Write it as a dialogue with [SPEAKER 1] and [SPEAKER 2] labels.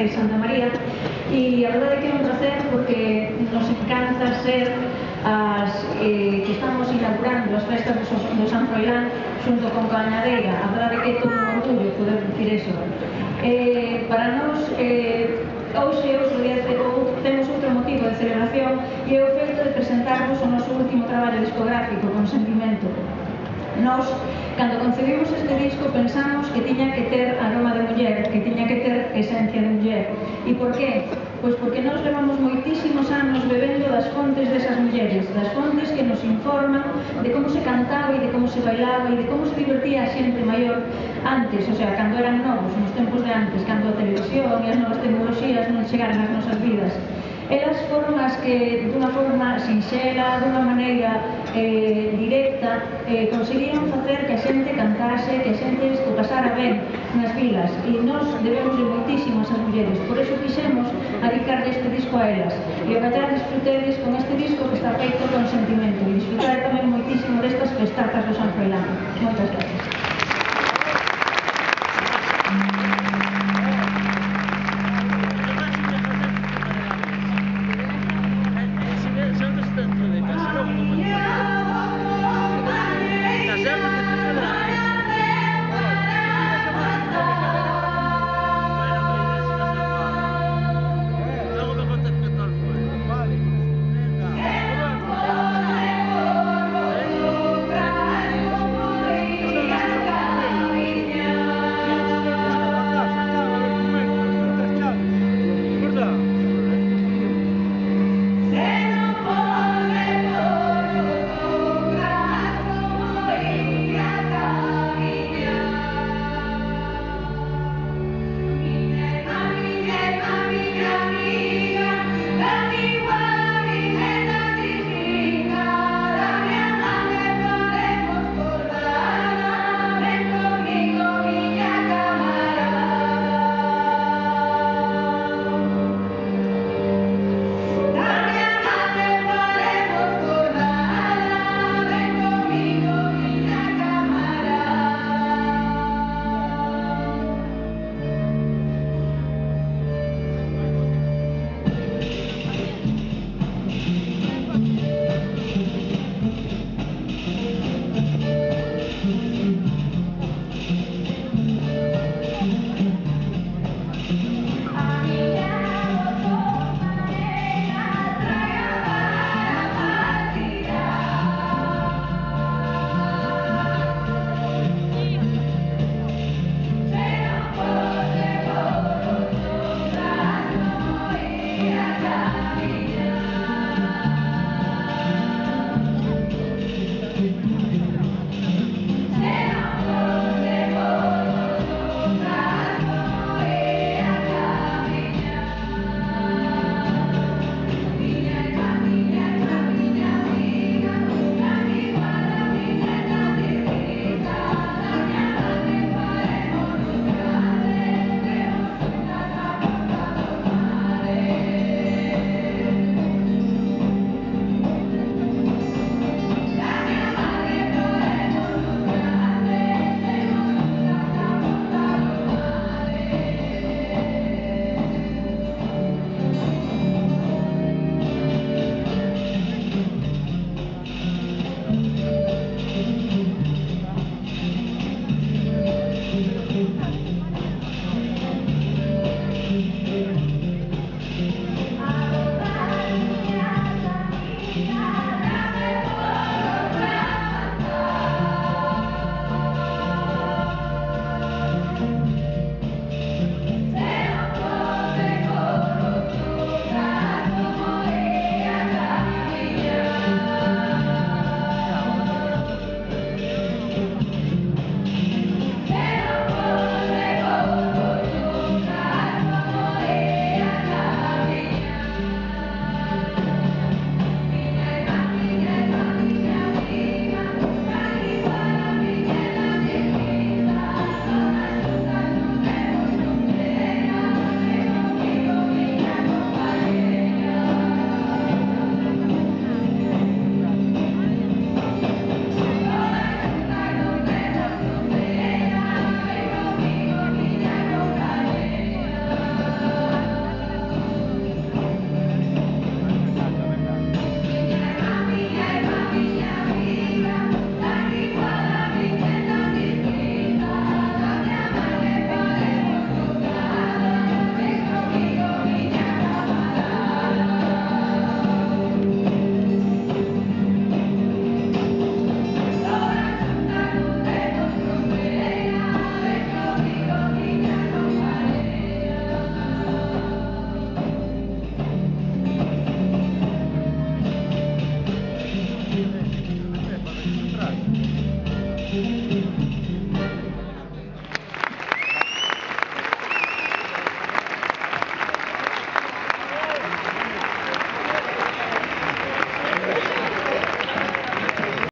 [SPEAKER 1] Rei Santa María, e a verdade é que é un placer porque nos encanta ser que estamos inaugurando as festas do San Froilán xunto con Cañadeira. A verdade é que é todo un orgullo poder dicir eso. Para nós, hoxe temos outro motivo de celebración, e é o feito de presentarvos o noso último traballo discográfico, Consentimento. Nós, cando concebimos este disco, pensamos que tiña que ter aroma de muller, que tiña que ter esencia de muller. E por qué? Pois porque nós levamos moitísimos anos bebendo das fontes desas mulleres, das fontes que nos informan de como se cantaba e de como se bailaba e de como se divertía a xente maior antes, o sea, cando eran novos, nos tempos de antes, cando a televisión e as novas tecnoloxías non chegaran ás nosas vidas. Elas foron as que, dunha forma sinxela, dunha maneira directa, conseguiron facer que a xente cantase, que a xente o pasara ben nas vilas, e nós debemos moitísimo a esas mulleres. Por eso quixemos dedicarle este disco a elas, e o que allá disfrutedes con este disco que está feito con sentimento, e disfrutar tamén moitísimo destas festazas do San Froilán. Moitas gracias. Gracias.